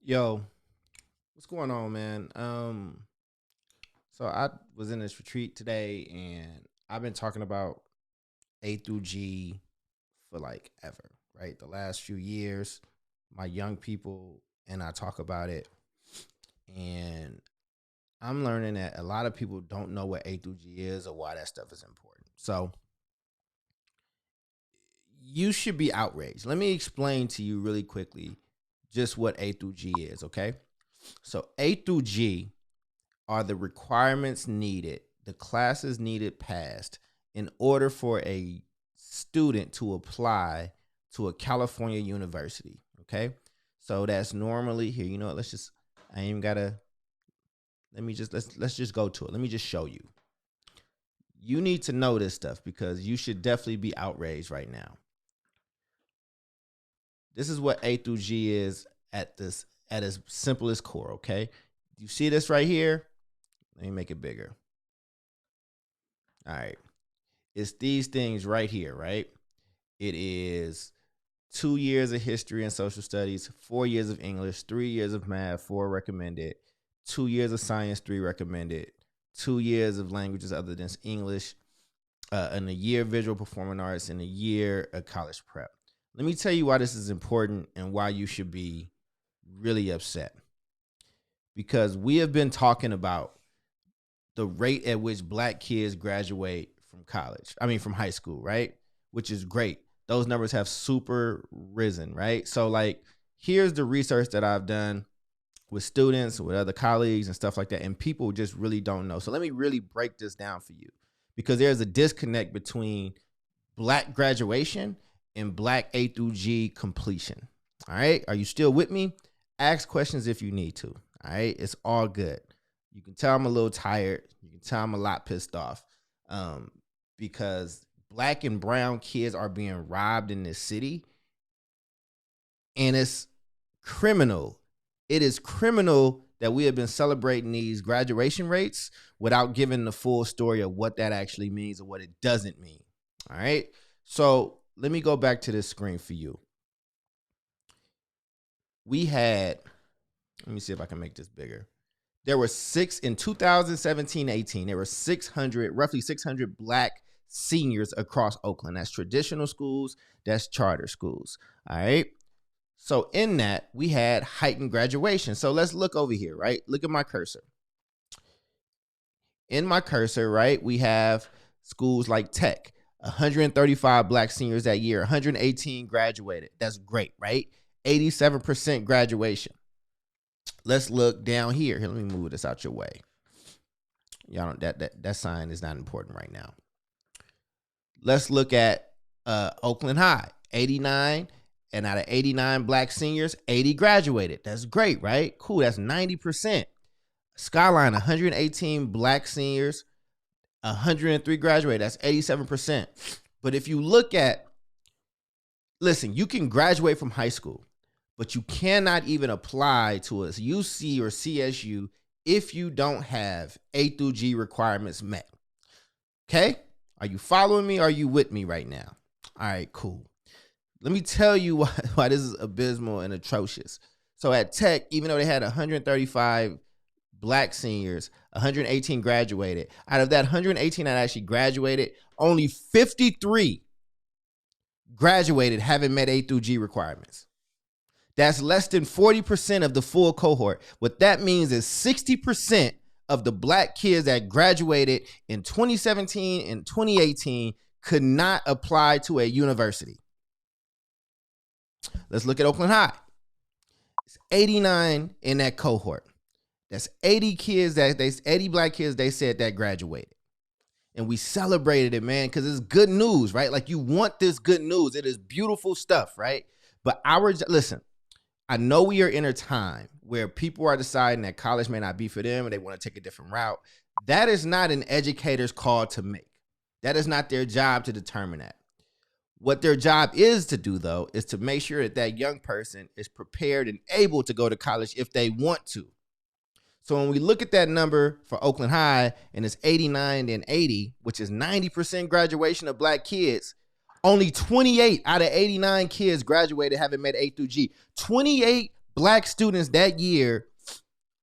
Yo, what's going on, man? So I was in this retreat today, and I've been talking about A through G for like ever, right? The last few years, my young people and I talk about it, and I'm learning that a lot of people don't know what A through G is or why that stuff is important. So you should be outraged. Let me explain to you really quickly just what A through G is, okay? So A through G are the requirements needed, the classes needed passed in order for a student to apply to a California university. Okay. So that's normally here. You know what? I ain't gotta, let's just go to it. Let me just show you. You need to know this stuff because you should definitely be outraged right now. This is what A through G is at its simplest core. Okay. You see this right here? Let me make it bigger. All right. It's these things right here, right? It is 2 years of history and social studies, 4 years of English, 3 years of math, 4 recommended, 2 years of science, 3 recommended, 2 years of languages other than English, and a year of visual performing arts, and a year of college prep. Let me tell you why this is important and why you should be really upset. Because we have been talking about the rate at which black kids graduate from high school, right? Which is great. Those numbers have super risen, right? So like, here's the research that I've done with students, with other colleagues and stuff like that. And people just really don't know. So let me really break this down for you because there's a disconnect between black graduation and black A through G completion. All right. Are you still with me? Ask questions if you need to. All right. It's all good. You can tell I'm a little tired. You can tell I'm a lot pissed off because black and brown kids are being robbed in this city. And it's criminal. It is criminal that we have been celebrating these graduation rates without giving the full story of what that actually means or what it doesn't mean. All right. So let me go back to this screen for you. Let me see if I can make this bigger. There were in 2017-18, there were roughly 600 black seniors across Oakland. That's traditional schools, that's charter schools. All right. So in that, we had heightened graduation. So let's look over here, right? Look at my cursor. In my cursor, right, we have schools like Tech, 135 black seniors that year, 118 graduated. That's great, right? 87% graduation. Let's look down here. Let me move this out your way. Y'all don't, that sign is not important right now. Let's look at Oakland High, 89, and out of 89 black seniors, 80 graduated. That's great, right? Cool, that's 90%. Skyline, 118 black seniors, 103 graduated. That's 87%. But if you look at, listen, you can graduate from high school, but you cannot even apply to a UC or CSU if you don't have A through G requirements met. Okay? Are you following me? Or are you with me right now? All right, cool. Let me tell you why this is abysmal and atrocious. So at Tech, even though they had 135 black seniors, 118 graduated. Out of that 118 that actually graduated, only 53 graduated having met A through G requirements. That's less than 40% of the full cohort. What that means is 60% of the black kids that graduated in 2017 and 2018 could not apply to a university. Let's look at Oakland High. It's 89 in that cohort. That's 80 black kids they said that graduated. And we celebrated it, man, because it's good news, right? Like, you want this good news. It is beautiful stuff, right? But listen, I know we are in a time where people are deciding that college may not be for them and they want to take a different route. That is not an educator's call to make. That is not their job to determine that. What their job is to do, though, is to make sure that that young person is prepared and able to go to college if they want to. So when we look at that number for Oakland High and it's 89 and 80, which is 90% graduation of black kids, only 28 out of 89 kids graduated having met A through G. 28 black students that year,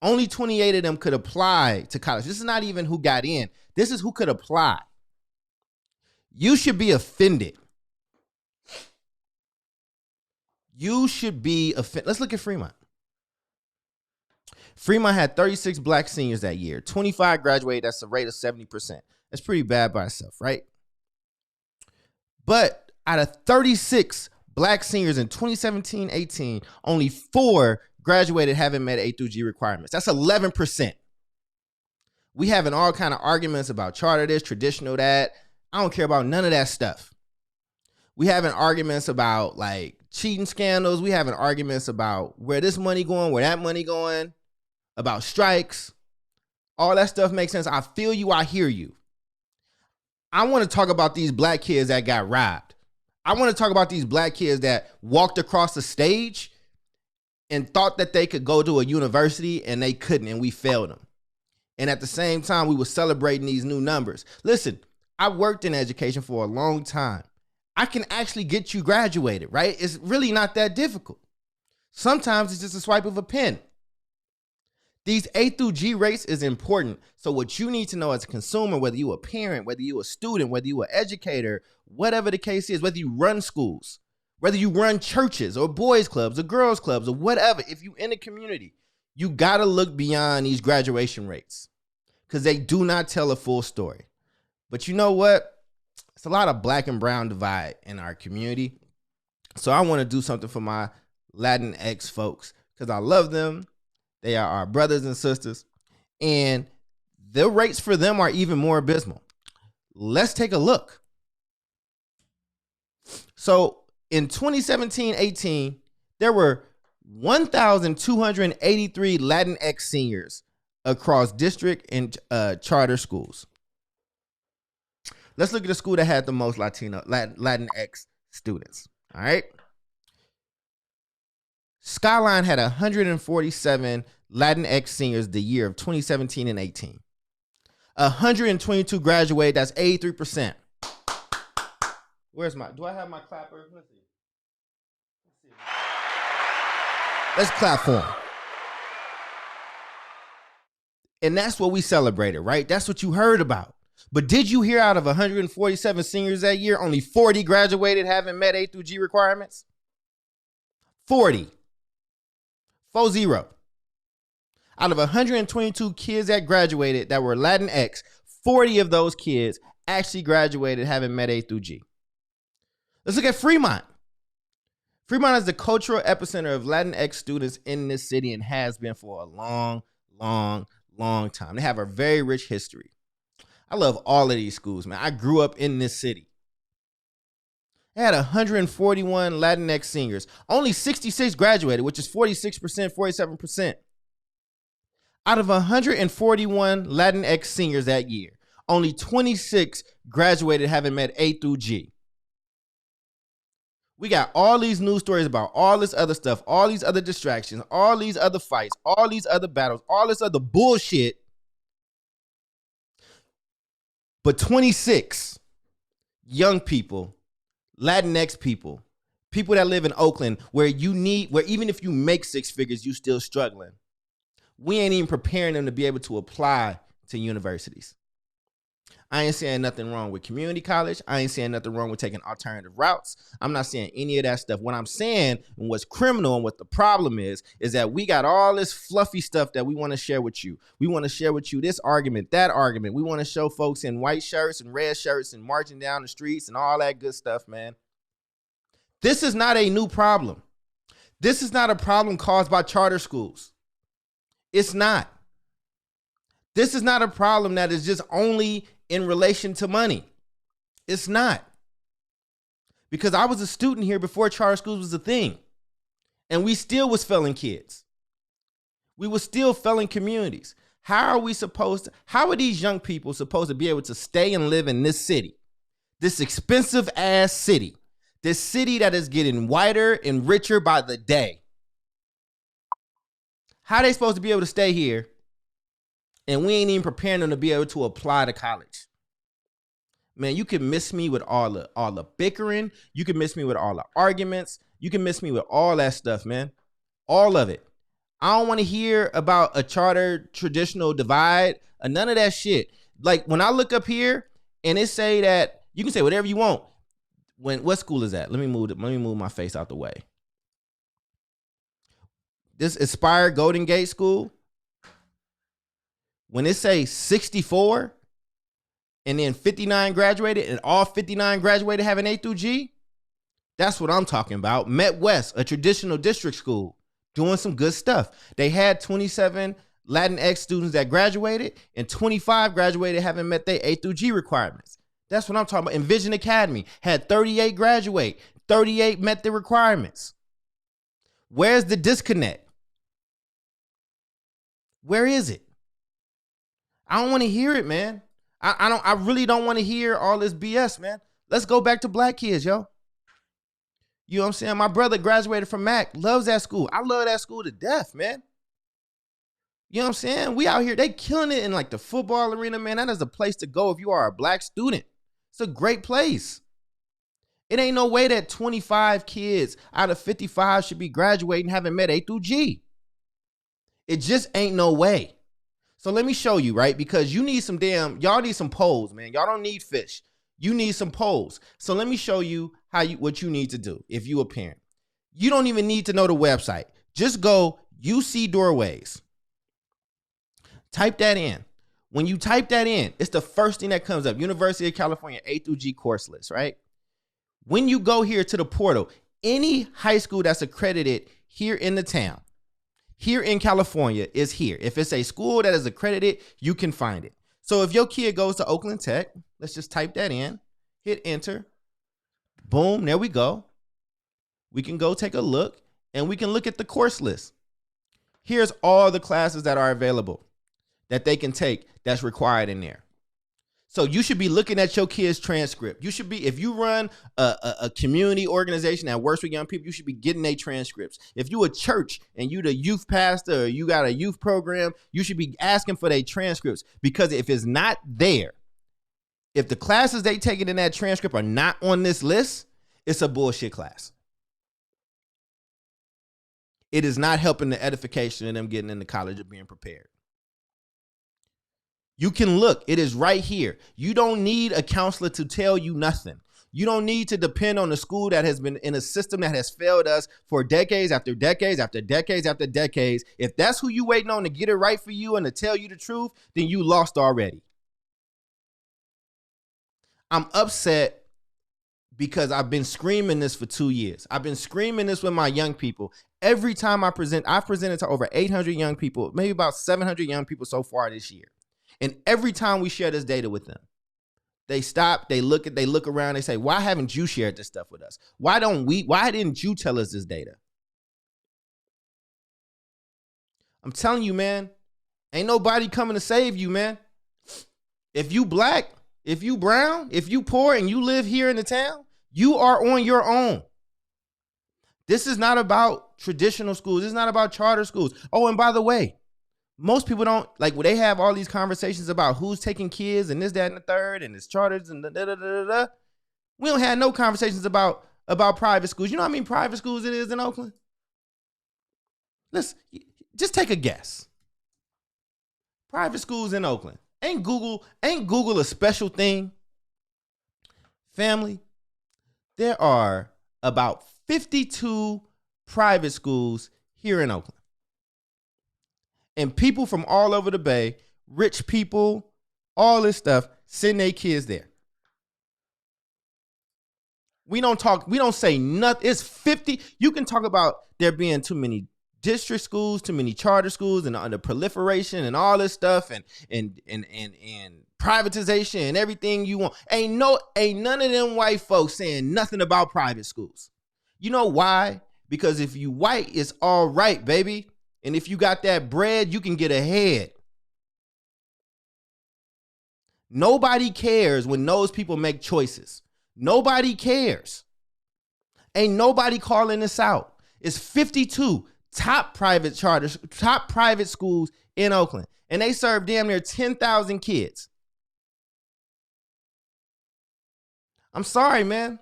only 28 of them could apply to college. This is not even who got in. This is who could apply. You should be offended. You should be offended. Let's look at Fremont. Fremont had 36 black seniors that year. 25 graduated. That's a rate of 70%. That's pretty bad by itself, right? But out of 36 black seniors in 2017-18, only 4 graduated having met A through G requirements. That's 11%. We having all kind of arguments about charter this, traditional that. I don't care about none of that stuff. We having arguments about like cheating scandals. We having arguments about where this money going, where that money going, about strikes. All that stuff makes sense. I feel you. I hear you. I want to talk about these black kids that got robbed. I want to talk about these black kids that walked across the stage and thought that they could go to a university and they couldn't, and we failed them. And at the same time, we were celebrating these new numbers. Listen, I worked in education for a long time. I can actually get you graduated, right? It's really not that difficult. Sometimes it's just a swipe of a pen. These A through G rates is important. So what you need to know as a consumer, whether you a parent, whether you a student, whether you an educator, whatever the case is, whether you run schools, whether you run churches or boys clubs or girls clubs or whatever, if you in the community, you got to look beyond these graduation rates because they do not tell a full story. But you know what? It's a lot of black and brown divide in our community. So I want to do something for my Latinx folks because I love them. They are our brothers and sisters. And the rates for them are even more abysmal. Let's take a look. So in 2017-18, there were 1,283 Latinx seniors across district and charter schools. Let's look at the school that had the most Latinx students. All right. Skyline had 147 Latinx seniors the year of 2017 and 18. 122 graduated. That's 83%. Where's do I have my clapper? Let's see. Let's clap for them. And that's what we celebrated, right? That's what you heard about. But did you hear out of 147 seniors that year, only 40 graduated having met A through G requirements? 40. 40. Out of 122 kids that graduated that were Latinx, 40 of those kids actually graduated having met A through G. Let's look at Fremont. Fremont is the cultural epicenter of Latinx students in this city and has been for a long time. They have a very rich history. I love all of these schools, man. I grew up in this city. They had 141 Latinx seniors. Only 66 graduated, which is 46%, 47%. Out of 141 Latinx seniors that year, only 26 graduated having met A through G. We got all these news stories about all this other stuff, all these other distractions, all these other fights, all these other battles, all this other bullshit. But 26 young people, Latinx people, people that live in Oakland, where even if you make 6 figures, you still struggling. We ain't even preparing them to be able to apply to universities. I ain't saying nothing wrong with community college. I ain't saying nothing wrong with taking alternative routes. I'm not saying any of that stuff. What I'm saying and what's criminal and what the problem is that we got all this fluffy stuff that we want to share with you. We want to share with you this argument, that argument. We want to show folks in white shirts and red shirts and marching down the streets and all that good stuff, man. This is not a new problem. This is not a problem caused by charter schools. It's not. This is not a problem that is just only in relation to money. It's not. Because I was a student here before charter schools was a thing. And we still was failing kids. We were still failing communities. How are these young people supposed to be able to stay and live in this city? This expensive ass city. This city that is getting whiter and richer by the day. How are they supposed to be able to stay here? And we ain't even preparing them to be able to apply to college. Man, you can miss me with all the bickering. You can miss me with all the arguments. You can miss me with all that stuff, man. All of it. I don't want to hear about a charter traditional divide or none of that shit. Like when I look up here and it say that you can say whatever you want. What school is that? Let me move my face out the way. This Aspire Golden Gate School. When it say 64 and then 59 graduated and all 59 graduated having A through G, that's what I'm talking about. Met West, a traditional district school, doing some good stuff. They had 27 Latinx students that graduated and 25 graduated having met their A through G requirements. That's what I'm talking about. Envision Academy had 38 graduate, 38 met the requirements. Where's the disconnect? Where is it? I don't want to hear it, man. I really don't want to hear all this BS, man. Let's go back to black kids, yo. You know what I'm saying? My brother graduated from Mac, loves that school. I love that school to death, man. You know what I'm saying? We out here, they killing it in like the football arena, man. That is a place to go if you are a black student. It's a great place. It ain't no way that 25 kids out of 55 should be graduating having met A through G. It just ain't no way. So let me show you, right? Because you need some y'all need some polls, man. Y'all don't need fish. You need some polls. So let me show you what you need to do if you a parent. You don't even need to know the website. Just go UC Doorways. Type that in. When you type that in, it's the first thing that comes up. University of California A through G course list, right? When you go here to the portal, any high school that's accredited here in the town, here in California is here. If it's a school that is accredited, you can find it. So if your kid goes to Oakland Tech, let's just type that in, hit enter. Boom, there we go. We can go take a look and we can look at the course list. Here's all the classes that are available that they can take that's required in there. So you should be looking at your kid's transcript. You should be, if you run a community organization that works with young people, you should be getting their transcripts. If you a church and you the youth pastor or you got a youth program, you should be asking for their transcripts, because if it's not there, if the classes they taking in that transcript are not on this list, it's a bullshit class. It is not helping the edification of them getting into college or being prepared. You can look. It is right here. You don't need a counselor to tell you nothing. You don't need to depend on a school that has been in a system that has failed us for decades after decades after decades after decades. If that's who you waiting on to get it right for you and to tell you the truth, then you lost already. I'm upset because I've been screaming this for 2 years. I've been screaming this with my young people. Every time I've presented to over 800 young people, maybe about 700 young people so far this year. And every time we share this data with them, they stop, they look around, they say, why haven't you shared this stuff with us? Why didn't you tell us this data? I'm telling you, man, ain't nobody coming to save you, man. If you black, if you brown, if you poor and you live here in the town, you are on your own. This is not about traditional schools. This is not about charter schools. Oh, and by the way, most people don't like when they have all these conversations about who's taking kids and this, that, and the third, and it's charters and da. We don't have no conversations about private schools. You know how many private schools it is in Oakland? Let's just take a guess. Private schools in Oakland. Ain't Google a special thing? Family, there are about 52 private schools here in Oakland. And people from all over the Bay, rich people, all this stuff, send their kids there. We don't say nothing. It's 50. You can talk about there being too many district schools, too many charter schools, and the proliferation and all this stuff and privatization and everything you want. Ain't none of them white folks saying nothing about private schools. You know why? Because if you white, it's all right, baby. And if you got that bread, you can get ahead. Nobody cares when those people make choices. Nobody cares. Ain't nobody calling this out. It's 52 top private schools in Oakland. And they serve damn near 10,000 kids. I'm sorry, man.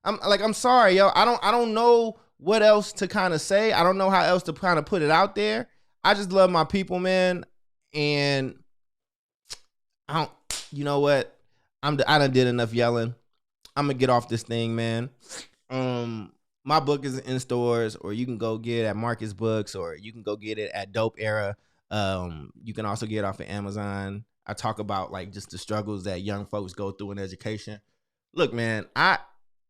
I'm sorry, yo. I don't know what else to kind of say. I don't know how else to kind of put it out there. I just love my people, man. And I don't, you know what? I done did enough yelling. I'm gonna get off this thing, man. My book is in stores, or you can go get it at Marcus Books, or you can go get it at Dope Era. You can also get it off of Amazon. I talk about like just the struggles that young folks go through in education. Look, man, I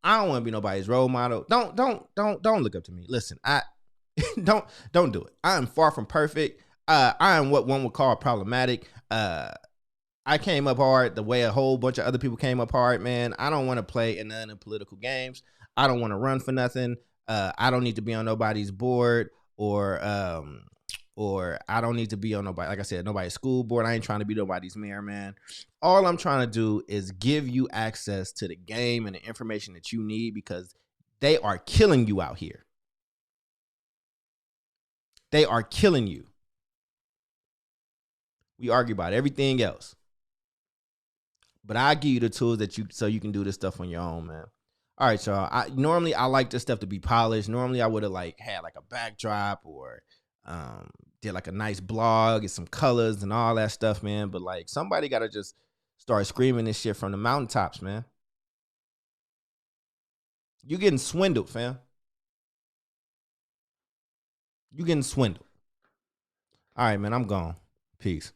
don't want to be nobody's role model. Don't look up to me. Listen, I don't do it. I am far from perfect. I am what one would call problematic. I came up hard the way a whole bunch of other people came up hard, man. I don't want to play in none of the political games. I don't want to run for nothing. I don't need to be on nobody's board or I don't need to be on nobody, like I said, nobody's school board. I ain't trying to be nobody's mayor, man. All I'm trying to do is give you access to the game and the information that you need, because they are killing you out here. They are killing you. We argue about everything else, but I give you the tools that you can do this stuff on your own, man. All right, y'all. Normally I like this stuff to be polished. Normally I would have like had like a backdrop or did like a nice blog and some colors and all that stuff, man. But like somebody gotta just start screaming this shit from the mountaintops, man. You getting swindled, fam. You getting swindled. All right, man. I'm gone. Peace.